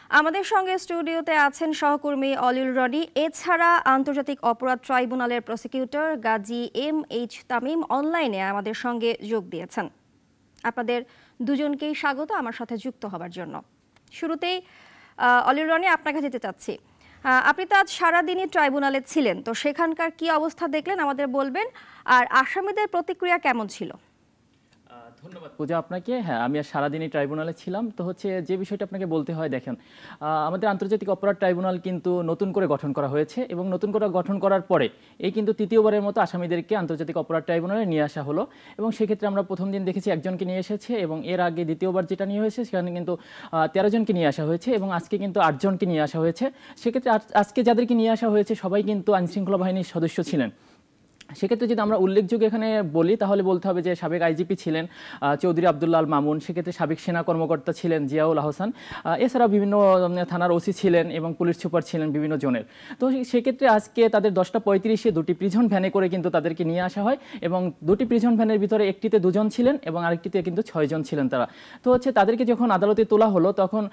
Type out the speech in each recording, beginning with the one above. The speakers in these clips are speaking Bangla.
আমাদের সঙ্গে স্টুডিওতে আছেন সহকর্মী অলিল রনি। এছাড়া আন্তর্জাতিক অপরাধ ট্রাইব্যুনালের প্রসিকিউটর গাজী এম.এইচ. তামিম অনলাইনে আমাদের সঙ্গে যোগ দিয়েছেন। আপনাদের দুজনকেই স্বাগত আমার সাথে যুক্ত হবার জন্য। শুরুতেই অলিল রনি, আপনাকে যেতে চাচ্ছি। আপনি তো আজ সারাদিনই ট্রাইব্যুনালে ছিলেন, তো সেখানকার কি অবস্থা দেখলেন আমাদের বলবেন, আর আসামিদের প্রতিক্রিয়া কেমন ছিল? ধন্যবাদ পূজা আপনাকে। হ্যাঁ, আমি আর সারাদিনই ট্রাইব্যুনালে ছিলাম। তো হচ্ছে যে বিষয়টা আপনাকে বলতে হয়, দেখেন আমাদের আন্তর্জাতিক অপরাধ ট্রাইব্যুনাল কিন্তু নতুন করে গঠন করা হয়েছে এবং নতুন করে গঠন করার পরে এই কিন্তু তৃতীয়বারের মতো আসামিদেরকে আন্তর্জাতিক অপরাধ ট্রাইব্যুনালে নিয়ে আসা হলো। এবং সেক্ষেত্রে আমরা প্রথম দিন দেখেছি একজনকে নিয়ে এসেছে এবং এর আগে দ্বিতীয়বার যেটা নিয়ে হয়েছে সেখানে কিন্তু 13 জনকে নিয়ে আসা হয়েছে এবং আজকে কিন্তু 8 জনকে নিয়ে আসা হয়েছে। সেক্ষেত্রে আজকে যাদেরকে নিয়ে আসা হয়েছে সবাই কিন্তু আইনশৃঙ্খলা বাহিনীর সদস্য ছিলেন। সেক্ষেত্রে যদি আমরা উল্লেখযোগ্য এখানে বলি তাহলে বলতে হবে যে সাবেক আইজিপি ছিলেন চৌধুরী আব্দুল্লাহ আল মামুন, সেক্ষেত্রে সাবেক সেনা কর্মকর্তা ছিলেন জিয়াউল আহসান, এছাড়া বিভিন্ন থানার ওসি ছিলেন এবং পুলিশ সুপার ছিলেন বিভিন্ন জনের। তো সেক্ষেত্রে আজকে তাদের 10:35-এ দুটি প্রিজন ভ্যানে করে কিন্তু তাদেরকে নিয়ে আসা হয় এবং দুটি প্রিজন ভ্যানের ভিতরে একটিতে 2 জন ছিলেন এবং আরেকটিতে কিন্তু 6 জন ছিলেন তারা। তো হচ্ছে তাদেরকে যখন আদালতে তোলা হলো তখন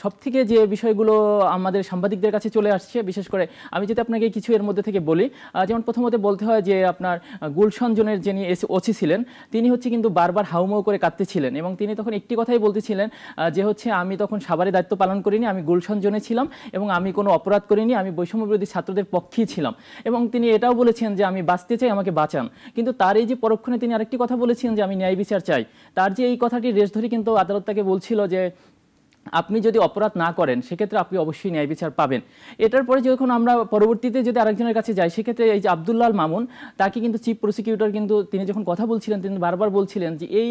সবথেকে যে বিষয়গুলো আমাদের সাংবাদিকদের কাছে চলে আসছে, বিশেষ করে আমি যদি আপনাকে কিছু এর মধ্যে থেকে বলি, যেমন প্রথমত বলতে হয় যে আপনার গুলশান জোনের যিনি ওসি ছিলেন তিনি হচ্ছে কিন্তু বারবার হাউমাউ করে কাঁদতেছিলেন এবং তিনি তখন একটি কথাই বলতেছিলেন যে হচ্ছে আমি তখন সাভারে দায়িত্ব পালন করিনি, আমি গুলশান জোনে ছিলাম এবং আমি কোনো অপরাধ করিনি, আমি বৈষম্য বিরোধী ছাত্রদের পক্ষেই ছিলাম। এবং তিনি এটাও বলেছেন যে আমি বাঁচতে চাই, আমাকে বাঁচান। কিন্তু তার এই যে পরক্ষণে তিনি আরেকটি কথা বলেছেন যে আমি ন্যায় বিচার চাই, তার যে এই কথাটি রেশ ধরে কিন্তু আদালত তাকে বলছিল যে আপনি যদি অপরাধ না করেন সেক্ষেত্রে আপনি অবশ্যই ন্যায় বিচার পাবেন। এটার পরে যখন আমরা পরবর্তীতে যদি আরেকজনের কাছে যাই, সেক্ষেত্রে এই যে আব্দুল্লাহ আল মামুন, তাকে কিন্তু চিফ প্রসিকিউটর কিন্তু তিনি যখন কথা বলছিলেন তিনি বারবার বলছিলেন যে এই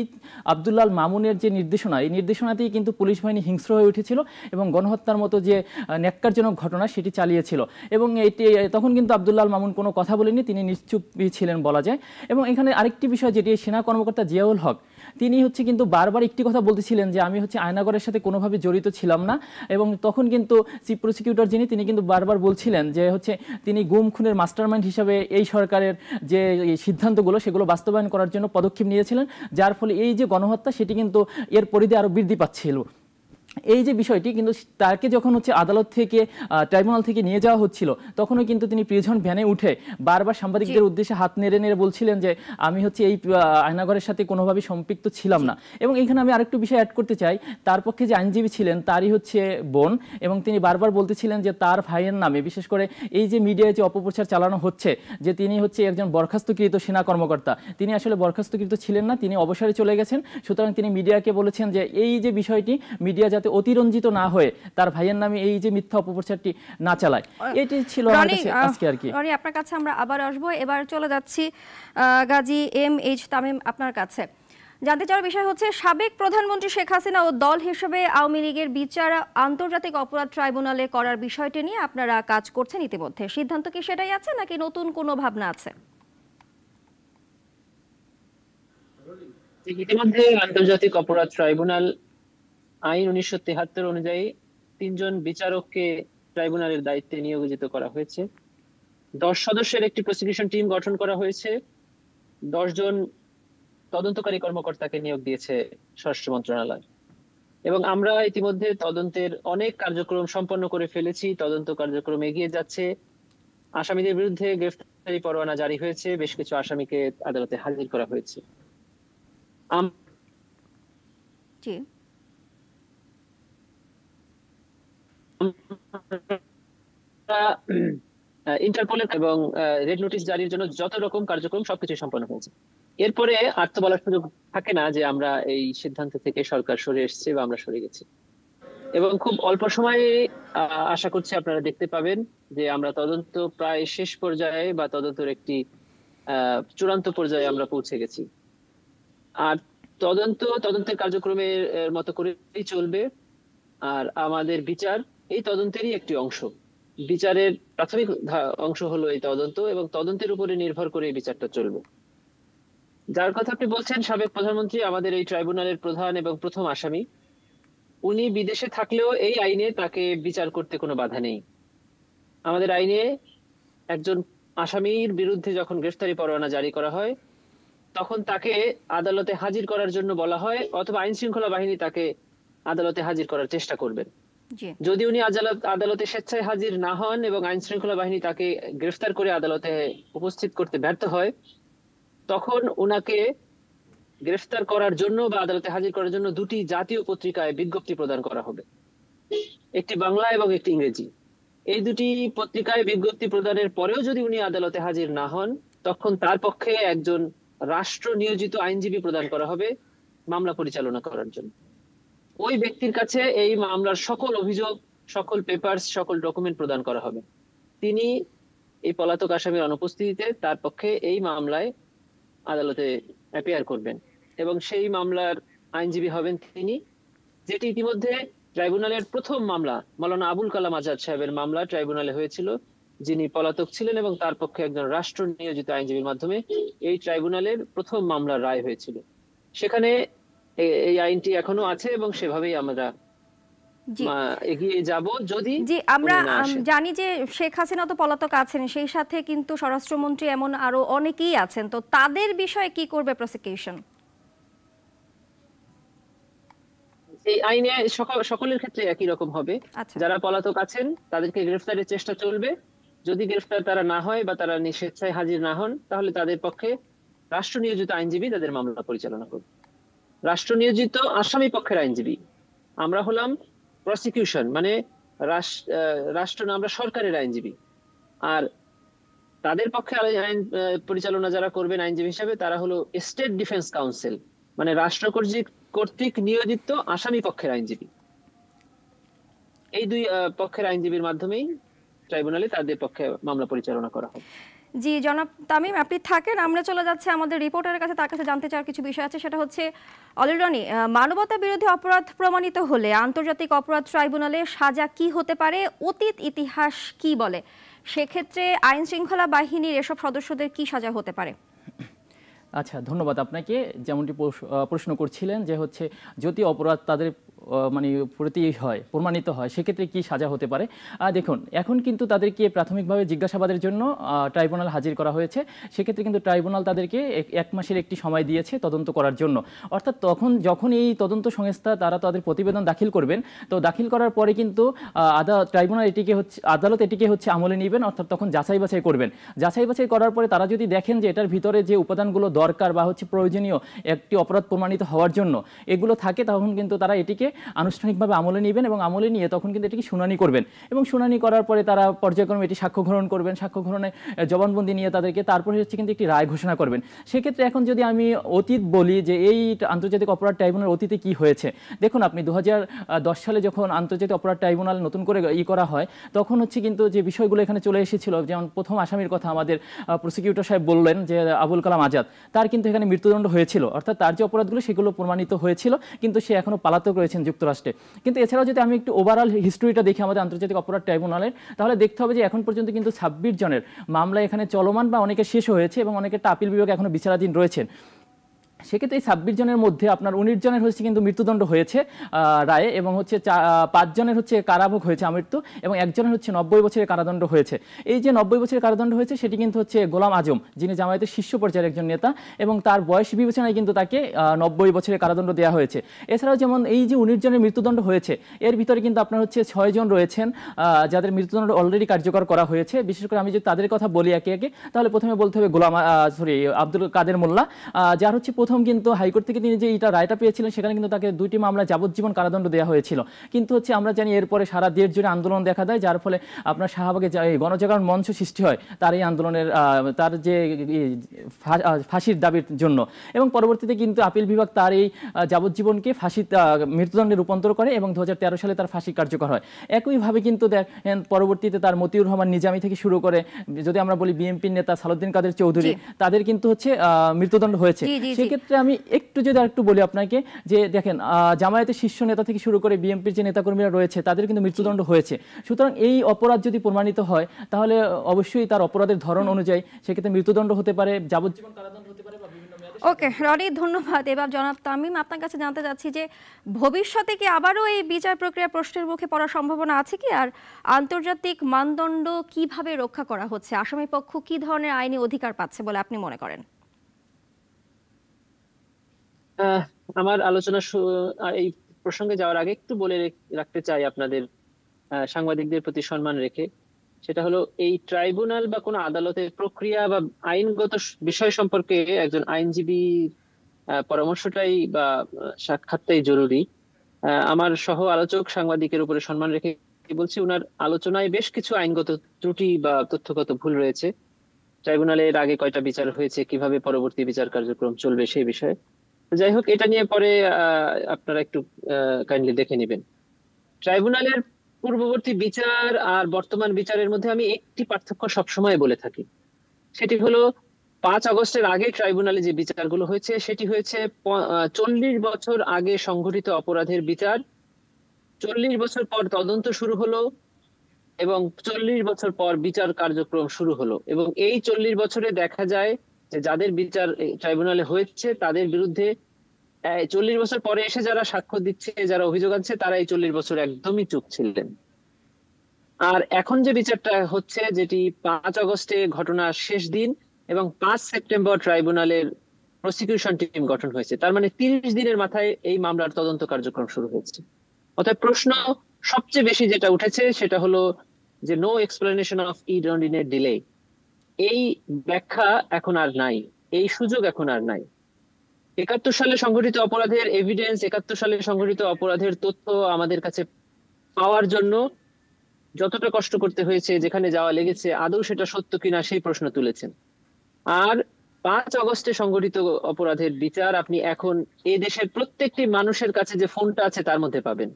আব্দুল্লাহ আল মামুনের যে নির্দেশনা, এই নির্দেশনাতেই কিন্তু পুলিশ বাহিনী হিংস্র হয়ে উঠেছিল এবং গণহত্যার মতো যে ন্যাক্কারজনক ঘটনা সেটি চালিয়েছিল। এবং এটি তখন কিন্তু আব্দুল্লাহ আল মামুন কোনো কথা বলেনি, তিনি নিশ্চুপই ছিলেন বলা যায়। এবং এখানে আরেকটি বিষয় যেটি সেনা কর্মকর্তা জিয়াউল হক, তিনি হচ্ছে কিন্তু বারবার একটি কথা বলতেছিলেন যে আমি হচ্ছে আয়নাগরের সাথে কোনোভাবে জড়িত ছিলাম না। এবং তখন কিন্তু চিফ প্রসিকিউটর যিনি তিনি কিন্তু বারবার বলছিলেন যে হচ্ছে তিনি গুম খুনের মাস্টারমাইন্ড হিসাবে এই সরকারের যে সিদ্ধান্তগুলো সেগুলো বাস্তবায়ন করার জন্য পদক্ষেপ নিয়েছিলেন, যার ফলে এই যে গণহত্যা সেটি কিন্তু এর পরিধি আরও বৃদ্ধি পাচ্ছিল। এই যে বিষয়টি কিন্তু তাকে যখন হচ্ছে আদালত থেকে ট্রাইব্যুনাল থেকে নিয়ে যাওয়া হচ্ছিল তখনও কিন্তু তিনি প্রিজন ভ্যানে উঠে বারবার সাংবাদিকদের উদ্দেশ্যে হাত নেড়ে নেড়ে বলছিলেন যে আমি হচ্ছে এই আয়নাঘরের সাথে কোনোভাবে সম্পৃক্ত ছিলাম না। এবং এখানে আমি আরেকটু বিষয় অ্যাড করতে চাই, তার পক্ষে যে আইনজীবী ছিলেন তারই হচ্ছে বোন, এবং তিনি বারবার বলতেছিলেন যে তার ভাইয়ের নামে বিশেষ করে এই যে মিডিয়ায় যে অপপ্রচার চালানো হচ্ছে যে তিনি হচ্ছে একজন বরখাস্তকৃত সেনা কর্মকর্তা, তিনি আসলে বরখাস্তকৃত ছিলেন না, তিনি অবসরে চলে গেছেন। সুতরাং তিনি মিডিয়াকে বলেছেন যে এই যে বিষয়টি মিডিয়া যাতে অতিরঞ্জিত না হয়ে তার ভাইয়ের নামে এই যে মিথ্যা অপপ্রচারটি না চালায়। এটি ছিল আমার কাছে আজকে আর কি। রনি, আপনার কাছে আমরা আবার আসবো। এবার চলে যাচ্ছি গাজী এম.এইচ. তামিম আপনার কাছে। জানতে চাওয়ার বিষয় হচ্ছে সাবেক প্রধানমন্ত্রী শেখ হাসিনা ও দল হিসেবে আওয়ামী লীগের বিচার আন্তর্জাতিক অপরাধ ট্রাইব্যুনালে করার বিষয়টি নিয়ে আপনারা কাজ করছেন ইতিমধ্যে, সিদ্ধান্ত কি সেটাই আছে নাকি নতুন কোনো ভাবনা আছে? ইতিমধ্যে আন্তর্জাতিক অপরাধ ট্রাইব্যুনাল আইন 1973 অনুযায়ী 3 জন বিচারককে ট্রাইব্যুনালের দায়িত্বে নিয়োজিত করা হয়েছে। 10 সদস্যের একটি প্রসিকিউশন টিম গঠন করা হয়েছে। 10 জন তদন্তকারী কর্মকর্তাকে নিয়োগ দিয়েছে স্বরাষ্ট্র মন্ত্রণালয়। এবং আমরা ইতিমধ্যে তদন্তের অনেক কার্যক্রম সম্পন্ন করে ফেলেছি, তদন্ত কার্যক্রম এগিয়ে যাচ্ছে। আসামিদের বিরুদ্ধে গ্রেফতারি পরোয়ানা জারি হয়েছে, বেশ কিছু আসামিকে আদালতে হাজির করা হয়েছে। ইন্টারপোলের এবং রেড নোটিশ জারির জন্য যত রকম কার্যক্রম সবকিছু সম্পন্ন হয়েছে। এরপরে আর তো বলার সুযোগ থাকে না যে আমরা এই সিদ্ধান্ত থেকে সরকার সরে এসেছে বা আমরা সরে গেছি। এবং খুব অল্প সময়ে আশা করছি আপনারা দেখতে পাবেন যে আমরা তদন্ত প্রায় শেষ পর্যায়ে বা তদন্তের একটি চূড়ান্ত পর্যায়ে আমরা পৌঁছে গেছি। আর তদন্তের কার্যক্রমের মতো করেই চলবে। আর আমাদের বিচার এই তদন্তেরই একটি অংশ। বিচারের প্রাথমিক অংশ হলো এই তদন্ত, এবং তদন্তের উপরে নির্ভর করে এই বিচারটা চলবে। যার কথা আপনি বলছেন সাবেক প্রধানমন্ত্রী আমাদের এই ট্রাইব্যুনালের প্রধান এবং প্রথম আসামি। উনি বিদেশে থাকলেও এই আইনে তাকে বিচার করতে কোনো বাধা নেই। আমাদের আইনে একজন আসামির বিরুদ্ধে যখন গ্রেফতারি পরোয়ানা জারি করা হয় তখন তাকে আদালতে হাজির করার জন্য বলা হয়, অথবা আইন শৃঙ্খলা বাহিনী তাকে আদালতে হাজির করার চেষ্টা করবেন। জি যদি উনি আদালতে স্বেচ্ছায় হাজির না হন এবং আইন শৃঙ্খলা বাহিনী তাকে গ্রেফতার করে আদালতে উপস্থিত করতে ব্যর্থ হয়, তখন উনাকে গ্রেফতার করার জন্য বা আদালতে হাজির করার জন্য দুটি জাতীয় পত্রিকায় বিজ্ঞপ্তি প্রদান করা হবে, একটি বাংলা এবং একটি ইংরেজি। এই দুটি পত্রিকায় বিজ্ঞপ্তি প্রদানের পরেও যদি উনি আদালতে হাজির না হন, তখন তার পক্ষে একজন রাষ্ট্র নিয়োজিত আইনজীবী প্রদান করা হবে মামলা পরিচালনা করার জন্য। ওই ব্যক্তির কাছে এই মামলার সকল অভিযোগ, সকল পেপারস, সকল ডকুমেন্ট প্রদান করা হবে। তিনি এই পলাতক আসামির অনুপস্থিতিতে তার পক্ষে এই মামলায় আদালতে অ্যাপিয়ার করবেন এবং সেই মামলার আইনজীবী হবেন তিনি, যেটি ইতিমধ্যে ট্রাইব্যুনালের প্রথম মামলা মাওলানা আবুল কালাম আজাদ সাহেবের মামলা ট্রাইব্যুনালে হয়েছিল, যিনি পলাতক ছিলেন এবং তার পক্ষে একজন রাষ্ট্র নিয়োজিত আইনজীবীর মাধ্যমে এই ট্রাইব্যুনালের প্রথম মামলার রায় হয়েছিল। সেখানে এই আইনটি এখনো আছে এবং সেভাবেই আমরা এগিয়ে যাব যদি জি আমরা উনি না আসেন। জানি যে শেখ হাসিনা তো পলাতক আছেন, সেই সাথে কিন্তু স্বরাষ্ট্রমন্ত্রী এমন আরো অনেকেই আছেন, তো তাদের বিষয়ে কি করবে প্রসিকিউশন? এই আইনে সকলের ক্ষেত্রে একই রকম হবে। আচ্ছা যারা পলাতক আছেন তাদেরকে গ্রেফতারের চেষ্টা চলবে। যদি গ্রেফতার তারা না হয় বা তারা স্বেচ্ছায় হাজির না হন, তাহলে তাদের পক্ষে রাষ্ট্র নিয়োজিত আইনজীবী তাদের মামলা পরিচালনা করবে। রাষ্ট্র নিয়োজিত আসামি পক্ষের আইনজীবী, আমরা হলাম প্রসিকিউশন, মানে রাষ্ট্র না, আমরা সরকারের আইনজীবী। আর তাদের পক্ষে আইন পরিচালনা যারা করবেন আইনজীবী হিসেবে, তারা হলো স্টেট ডিফেন্স কাউন্সিল, মানে রাষ্ট্র কর্তৃক নিয়োজিত আসামি পক্ষের আইনজীবী। এই দুই পক্ষের আইনজীবীর মাধ্যমেই ট্রাইব্যুনালে তাদের পক্ষে মামলা পরিচালনা করা হবে। জি জনাব তামিম, আপনি থাকেন, আমরা চলে যাচ্ছি আমাদের রিপোর্টারের কাছে, তার কাছে জানতে চাওয়ার কিছু বিষয় আছে। সেটা হচ্ছে অলিল রনি, মানবতা বিরোধী অপরাধ প্রমাণিত হলে আন্তর্জাতিক অপরাধ ট্রাইব্যুনালে সাজা কি হতে পারে, অতীত ইতিহাস কি বলে, সেক্ষেত্রে আইন শৃঙ্খলা বাহিনীর এসব সদস্যদের কি সাজা হতে পারে? আচ্ছা, ধন্যবাদ আপনাকে। যেমনটি প্রশ্ন করছিলেন যে হচ্ছে যদি অপরাধ তাদের মানে প্রতি হয়, প্রমাণিত হয়, সেক্ষেত্রে কি সাজা হতে পারে। দেখুন, এখন কিন্তু তাদেরকে প্রাথমিকভাবে জিজ্ঞাসাবাদের জন্য ট্রাইব্যুনাল হাজির করা হয়েছে। সেক্ষেত্রে কিন্তু ট্রাইব্যুনাল তাদেরকে 1 মাসের একটি সময় দিয়েছে তদন্ত করার জন্য। অর্থাৎ যখন এই তদন্ত সংস্থা তারা তাদের প্রতিবেদন দাখিল করবেন, তো দাখিল করার পরে কিন্তু আদালত এটিকে হচ্ছে আমলে নেবেন, অর্থাৎ তখন যাচাই বাছাই করবেন। যাচাই বাছাই করার পরে তারা যদি দেখেন যে এটার ভিতরে যে উপাদানগুলো দরকার বা হচ্ছে প্রয়োজনীয় একটি অপরাধ প্রমাণিত হওয়ার জন্য এগুলো থাকে, তখন কিন্তু তারা এটিকে আনুষ্ঠানিকভাবে আমলে নেবেন এবং আমলে নিয়ে তখন কিন্তু এটিকে শুনানি করবেন এবং শুনানি করার পরে তারা পর্যায়ক্রমে এটি সাক্ষ্য গ্রহণ করবেন। সাক্ষ্য গ্রহণে জবানবন্দি নিয়ে তাদেরকে তারপরে হচ্ছে কিন্তু একটি রায় ঘোষণা করবেন। সেক্ষেত্রে এখন যদি আমি অতীত বলি যে এই আন্তর্জাতিক অপরাধ ট্রাইব্যুনাল অতীতে কি হয়েছে, দেখুন আপনি 2010 সালে যখন আন্তর্জাতিক অপরাধ ট্রাইব্যুনাল নতুন করে করা হয়, তখন হচ্ছে কিন্তু যে বিষয়গুলো এখানে চলে এসেছিল, যেমন প্রথম আসামির কথা আমাদের প্রসিকিউটর সাহেব বললেন যে আবুল কালাম আজাদ, তার কিন্তু এখানে মৃত্যুদণ্ড হয়েছিল, অর্থাৎ তার যে অপরাধগুলো সেগুলো প্রমাণিত হয়েছিল, কিন্তু সে এখনো পলাতক রয়েছেন যুক্তরাষ্ট্রে। কিন্তু এছাড়াও যদি আমি একটু ওভারঅল হিস্ট্রিটা দেখি আমাদের আন্তর্জাতিক অপরাধ ট্রাইব্যুনালের, তাহলে দেখতে হবে যে এখন পর্যন্ত কিন্তু 26 জনের মামলা এখানে চলমান বা অনেকে শেষ হয়েছে এবং অনেকের আপিল বিভাগ এখনো বিচারাধীন রয়েছেন। সেক্ষেত্রে এই 26 জনের মধ্যে আপনার 19 জনের হচ্ছে কিন্তু মৃত্যুদণ্ড হয়েছে রায়ে, এবং হচ্ছে 5 জনের হচ্ছে কারাভোগ হয়েছে আমৃত্যু, এবং একজনের হচ্ছে 90 বছরের কারাদণ্ড হয়েছে। এই যে 90 বছরের কারাদণ্ড হয়েছে সেটি কিন্তু হচ্ছে গোলাম আজম, যিনি জামায়াতের শীর্ষ পর্যায়ের একজন নেতা, এবং তার বয়স বিবেচনায় কিন্তু তাকে 90 বছরের কারাদণ্ড দেওয়া হয়েছে। এছাড়াও যেমন এই যে 19 জনের মৃত্যুদণ্ড হয়েছে, এর ভিতরে কিন্তু আপনার হচ্ছে 6 জন রয়েছেন যাদের মৃত্যুদণ্ড অলরেডি কার্যকর করা হয়েছে। বিশেষ করে আমি যদি তাদের কথা বলি একে একে, তাহলে প্রথমে বলতে হবে আব্দুল কাদের মোল্লা, যার হচ্ছে প্রথম কিন্তু হাইকোর্ট থেকে তিনি যে এটা রায়টা পেয়েছিলেন, সেখানে কিন্তু তাকে 2টি মামলায় যাবজ্জীবন কারাদণ্ড দেওয়া হয়েছিল। কিন্তু হচ্ছে আমরা জানি এরপরে সারা দেশ জুড়ে আন্দোলন দেখা দেয়, যার ফলে আপনার শাহবাগে গণজাগরণ মঞ্চ সৃষ্টি হয় তার এই আন্দোলনের তার যে ফাঁসির দাবির জন্য, এবং পরবর্তীতে কিন্তু আপিল বিভাগ তার এই যাবজ্জীবনকে মৃত্যুদণ্ডে রূপান্তর করে এবং 2013 সালে তার ফাঁসি কার্যকর হয়। একইভাবে কিন্তু দেখেন পরবর্তীতে তার মতিউর রহমান নিজামী থেকে শুরু করে, যদি আমরা বলি বিএনপির নেতা সালাউদ্দিন কাদের চৌধুরী, তাদের কিন্তু হচ্ছে মৃত্যুদণ্ড হয়েছে। সেক্ষেত্রে আমি একটু যদি আরেকটু বলি আপনাকে, যে দেখেন জামায়াতের শীর্ষ নেতা থেকে শুরু করে বিএনপির যে নেতাকর্মীরা রয়েছে তাদের কিন্তু মৃত্যুদণ্ড হয়েছে। সুতরাং এই অপরাধ যদি প্রমাণিত হয়, তাহলে অবশ্যই তার অপরাধের ধরন অনুযায়ী সেক্ষেত্রে মৃত্যুদণ্ড হতে পারে, যাবজ্জীবন কারাদণ্ড হতে পারে, বা বিভিন্ন মেয়াদে। ওকে রনি, ধন্যবাদ। এবার জনাব তামিম, আপনার কাছে জানতে চাচ্ছি যে ভবিষ্যতে কি আবারও এই বিচার প্রক্রিয়া প্রশ্নের মুখে পড়ার সম্ভাবনা আছে কি, আর আন্তর্জাতিক মানদণ্ড কিভাবে রক্ষা করা হচ্ছে, আসামি পক্ষ কি ধরনের আইনি অধিকার পাচ্ছে বলে আপনি মনে করেন? আমার আলোচনা এই প্রসঙ্গে যাওয়ার আগে একটু বলে রাখতে চাই আপনাদের সাংবাদিকদের প্রতি সম্মান রেখে, সেটা হলো এই ট্রাইব্যুনাল বা কোনো আদালতের প্রক্রিয়া বা আইনগত বিষয় সম্পর্কে একজন আইনজীবী পরামর্শটাই বা সাক্ষাৎটাই জরুরি। আমার সহ আলোচক সাংবাদিকের উপরে সম্মান রেখে বলছি, উনার আলোচনায় বেশ কিছু আইনগত ত্রুটি বা তথ্যগত ভুল রয়েছে। ট্রাইব্যুনালের আগে কয়টা বিচার হয়েছে, কিভাবে পরবর্তী বিচার কার্যক্রম চলবে সেই বিষয়ে। যাই হোক, এটা নিয়ে পরে আপনারা একটু কাইন্ডলি দেখে নেবেন। ট্রাইব্যুনালের পূর্ববর্তী বিচার আর বর্তমান বিচারের মধ্যে আমি একটি পার্থক্য সবসময় বলে থাকি, সেটি হলো 5 আগস্টের আগে ট্রাইব্যুনালে যে বিচারগুলো হয়েছে সেটি হয়েছে 40 বছর আগে সংঘটিত অপরাধের বিচার। 40 বছর পর তদন্ত শুরু হলো এবং 40 বছর পর বিচার কার্যক্রম শুরু হলো, এবং এই 40 বছরে দেখা যায় যে যাদের বিচার ট্রাইব্যুনালে হয়েছে তাদের বিরুদ্ধে 40 বছর পরে এসে যারা সাক্ষ্য দিচ্ছে, যারা অভিযোগ আনছে, তারা এই 40 বছর একদমই চুপ ছিলেন। আর এখন যে বিচারটা হচ্ছে, যেটি 5 আগস্টে ঘটনার শেষ দিন এবং 5 সেপ্টেম্বর ট্রাইব্যুনালের প্রসিকিউশন টিম গঠন হয়েছে, তার মানে 30 দিনের মাথায় এই মামলার তদন্ত কার্যক্রম শুরু হয়েছে। অতএব প্রশ্ন সবচেয়ে বেশি যেটা উঠেছে সেটা হলো যে নো এক্সপ্লেনেশন অফ ইনঅর্ডিনেট ডিলে, এই ব্যাখ্যা এখন আর নাই, এই সুযোগ এখন আর নাই। 71 সালে সংঘটিত অপরাধের এভিডেন্স, 71 সালে সংঘটিত অপরাধের তথ্য আমাদের কাছে পাওয়ার জন্য যতটা কষ্ট করতে হয়েছে, যেখানে যাওয়া লেগেছে, আদৌ সেটা সত্য কিনা সেই প্রশ্ন তুলেছেন। আর 5 আগস্টে সংঘটিত অপরাধের বিচার আপনি এখন এই দেশের প্রত্যেকটি মানুষের কাছে যে ফোনটা আছে তার মধ্যে পাবেন।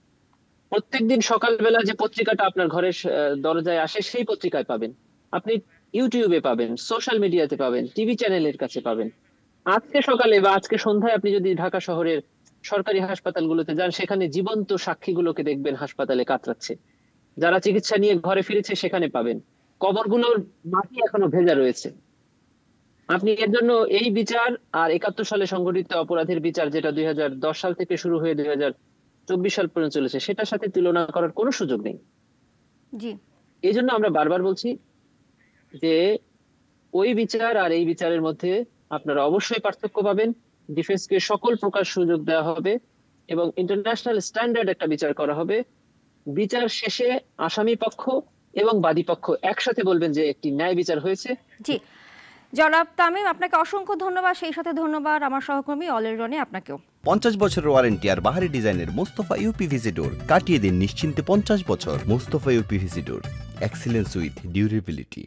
প্রত্যেকদিন সকালবেলা যে পত্রিকাটা আপনার ঘরের দরজায় আসে সেই পত্রিকায় পাবেন, আপনি ইউটিউবে পাবেন, সোশ্যাল মিডিয়াতে পাবেন, টিভি চ্যানেলের কাছে পাবেন। আজকে সকালে বা আজকে সন্ধ্যায় আপনি যদি ঢাকা শহরের সরকারি হাসপাতালগুলোতে যান, সেখানে জীবন্ত সাক্ষীগুলোকে দেখবেন হাসপাতালে কাতরাচ্ছে। যারা চিকিৎসা নিয়ে ঘরে ফিরেছে সেখানে পাবেন। কবরগুলোর মাটি এখনো ভেজা রয়েছে। আপনি এর জন্য এই বিচার আর 71 সালে সংঘটিত অপরাধের বিচার, যেটা 2010 সাল থেকে শুরু হয়ে 2024 সাল পর্যন্ত চলেছে, সেটার সাথে তুলনা করার কোনো সুযোগ নেই। জি, এই জন্য আমরা বারবার বলছি যে ওই বিচার আর এই বিচারের মধ্যে আপনারা অবশ্যই পার্থক্য পাবেন। ডিফেন্সকে সকল প্রকার সুযোগ দেওয়া হবে এবং ইন্টারন্যাশনাল স্ট্যান্ডার্ড একটা বিচার করা হবে। বিচার শেষে আসামি পক্ষ এবং বাদী পক্ষ একসাথে বলবেন যে একটি ন্যায় বিচার হয়েছে। জি, জনাব তামিম, আপনাকে অসংখ্য ধন্যবাদ। সেই সাথে ধন্যবাদ আমার সহকর্মী অলিল রনি, আপনাকেও। 50 বছরের ওয়ারেন্টি আর বাহারি ডিজাইনের মুস্তফা ইউপিভিসি ডোর, কাটিয়ে দিন নিশ্চিন্তে 50 বছর। Mustafa uPVC door, excellence with durability.